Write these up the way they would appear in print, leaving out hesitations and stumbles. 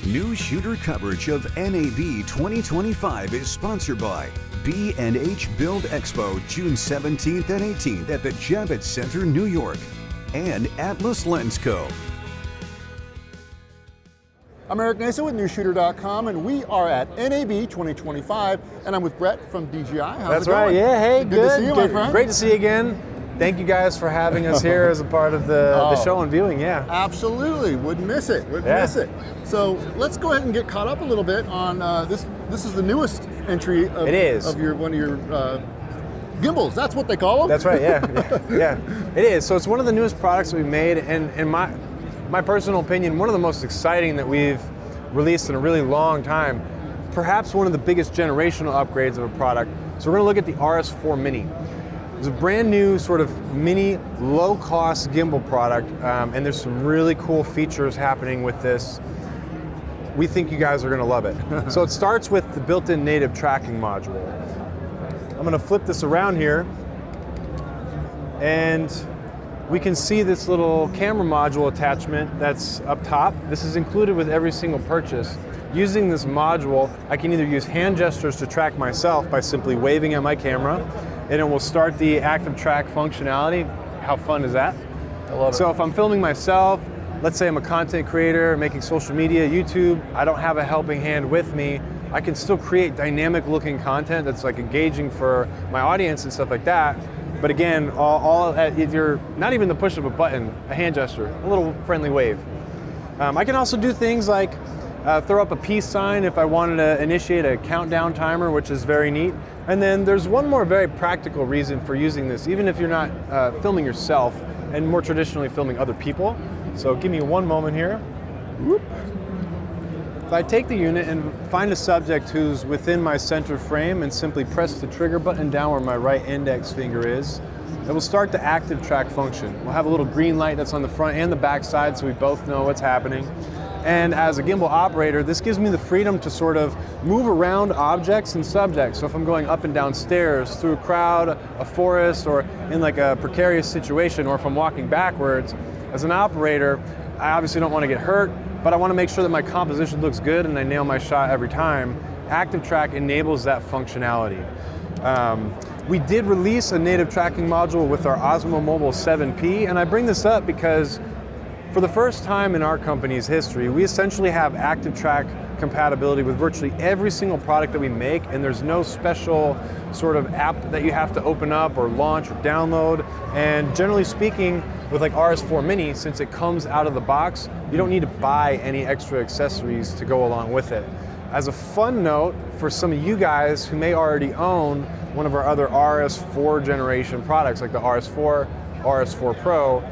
Newsshooter coverage of NAB 2025 is sponsored by B&H Build Expo, June 17th and 18th at the Javits Center, New York, and Atlas Lens Co. I'm Eric Nason with Newsshooter.com, and we are at NAB 2025, and I'm with Brett from DJI. How's That's it going? right, yeah, hey, good to see you, my friend. Great to see you again. Thank you guys for having us here as a part of the show and viewing, yeah. Absolutely, wouldn't miss it, miss it. So let's go ahead and get caught up a little bit on this. This is the newest entry of, it is. Of one of your gimbals. That's what they call them? That's right, yeah. It is, so it's one of the newest products we made, and in my personal opinion, one of the most exciting that we've released in a really long time, perhaps one of the biggest generational upgrades of a product. So we're gonna look at the RS4 Mini. It's a brand new sort of mini, low-cost gimbal product, and there's some really cool features happening with this. We think you guys are gonna love it. So it starts with the built-in native tracking module. I'm gonna flip this around here, and we can see this little camera module attachment that's up top. This is included with every single purchase. Using this module, I can either use hand gestures to track myself by simply waving at my camera, and it will start the ActiveTrack functionality. How fun is that? I love it. So if I'm filming myself, let's say I'm a content creator, making social media, YouTube, I don't have a helping hand with me, I can still create dynamic looking content that's like engaging for my audience and stuff like that. But again, if you're not even the push of a button, a hand gesture, a little friendly wave. I can also do things like throw up a peace sign if I wanted to initiate a countdown timer, which is very neat. And then there's one more very practical reason for using this, even if you're not filming yourself and more traditionally filming other people. So give me one moment here. Whoop. If I take the unit and find a subject who's within my center frame and simply press the trigger button down where my right index finger is, it will start the ActiveTrack function. We'll have a little green light that's on the front and the back side so we both know what's happening. And as a gimbal operator, this gives me the freedom to sort of move around objects and subjects. So if I'm going up and down stairs, through a crowd, a forest, or in like a precarious situation, or if I'm walking backwards, as an operator, I obviously don't want to get hurt, but I want to make sure that my composition looks good and I nail my shot every time. ActiveTrack enables that functionality. We did release a native tracking module with our Osmo Mobile 7P, and I bring this up because for the first time in our company's history, we essentially have ActiveTrack compatibility with virtually every single product that we make, and there's no special sort of app that you have to open up or launch or download. And generally speaking, with like RS4 Mini, since it comes out of the box, you don't need to buy any extra accessories to go along with it. As a fun note, for some of you guys who may already own one of our other RS4 generation products, like the RS4, RS4 Pro,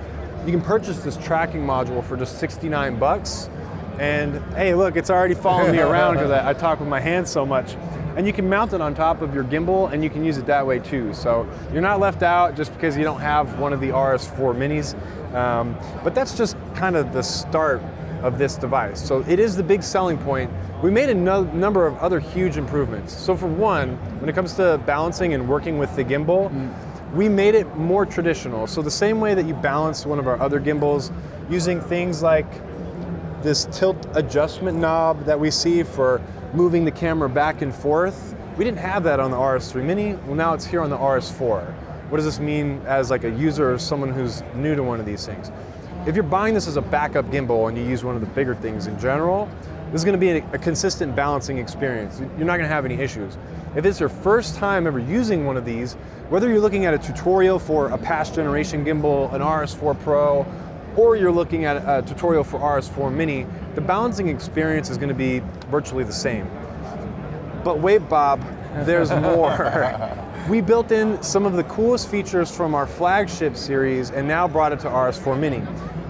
you can purchase this tracking module for just 69 bucks. And hey, look, it's already following me around because I talk with my hands so much. And you can mount it on top of your gimbal and you can use it that way too. So you're not left out just because you don't have one of the RS4 Minis. But that's just kind of the start of this device. So it is the big selling point. We made a number of other huge improvements. So for one, when it comes to balancing and working with the gimbal, we made it more traditional. So the same way that you balance one of our other gimbals using things like this tilt adjustment knob that we see for moving the camera back and forth, we didn't have that on the RS3 Mini. Well, now it's here on the RS4. What does this mean as like a user or someone who's new to one of these things? If you're buying this as a backup gimbal and you use one of the bigger things in general, this is going to be a consistent balancing experience. You're not going to have any issues. If it's your first time ever using one of these, whether you're looking at a tutorial for a past generation gimbal, an RS4 Pro, or you're looking at a tutorial for RS4 Mini, the balancing experience is going to be virtually the same. But wait, Bob, there's more. We built in some of the coolest features from our flagship series and now brought it to RS4 Mini.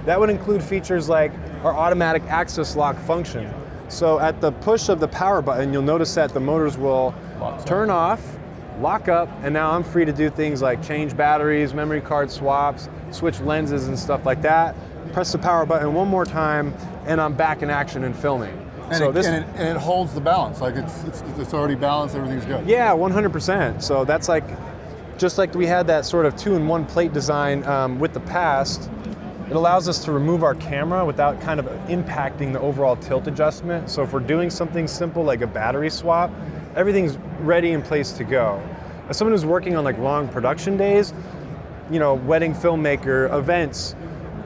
That would include features like our automatic access lock function. So at the push of the power button, you'll notice that the motors will turn off, lock up, and now I'm free to do things like change batteries, memory card swaps, switch lenses and stuff like that. Press the power button one more time, and I'm back in action and filming. And, it holds the balance, like it's already balanced, everything's good. Yeah, 100%. So that's like, just like we had that sort of 2-in-1 plate design with the past, It allows us to remove our camera without kind of impacting the overall tilt adjustment. So if we're doing something simple like a battery swap, everything's ready in place to go. As someone who's working on like long production days, you know, wedding filmmaker, events,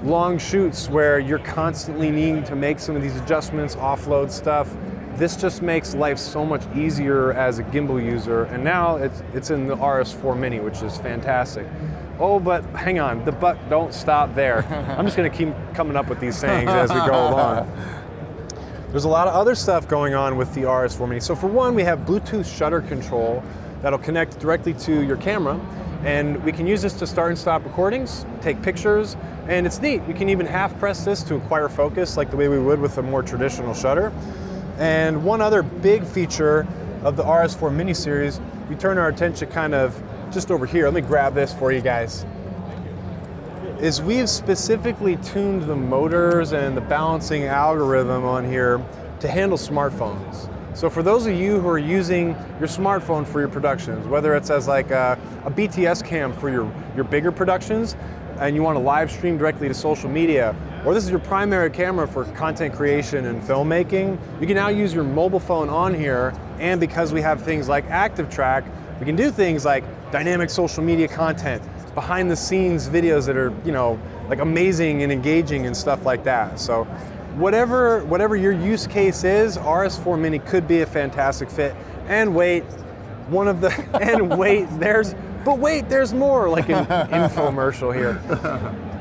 long shoots where you're constantly needing to make some of these adjustments, offload stuff, this just makes life so much easier as a gimbal user. And now it's in the RS4 Mini, which is fantastic. Oh, but hang on, the buck don't stop there. I'm just gonna keep coming up with these sayings as we go along. There's a lot of other stuff going on with the RS4 Mini. So for one, we have Bluetooth shutter control that'll connect directly to your camera, and we can use this to start and stop recordings, take pictures, and it's neat. We can even half press this to acquire focus like the way we would with a more traditional shutter. And one other big feature of the RS4 Mini series, we turn our attention kind of just over here. Let me grab this for you guys. Is we've specifically tuned the motors and the balancing algorithm on here to handle smartphones. So for those of you who are using your smartphone for your productions, whether it's as like a BTS cam for your bigger productions, and you want to live stream directly to social media, or this is your primary camera for content creation and filmmaking, you can now use your mobile phone on here, and because we have things like ActiveTrack, we can do things like dynamic social media content, behind the scenes videos that are, you know, like amazing and engaging and stuff like that. So whatever your use case is, RS4 Mini could be a fantastic fit. And wait, there's more, like an infomercial here.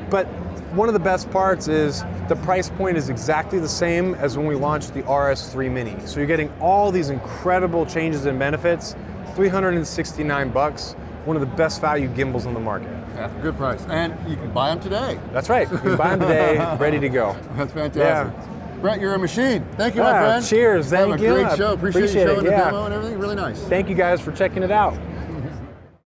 But one of the best parts is the price point is exactly the same as when we launched the RS3 Mini. So you're getting all these incredible changes and benefits, $369, one of the best value gimbals on the market. Yeah, good price. And you can buy them today. That's right, you can buy them today, ready to go. That's fantastic. Yeah. Brett, you're a machine. Thank you, my friend. Cheers, thank you. Have a great show. Appreciate you showing the yeah. demo and everything. Really nice. Thank you guys for checking it out.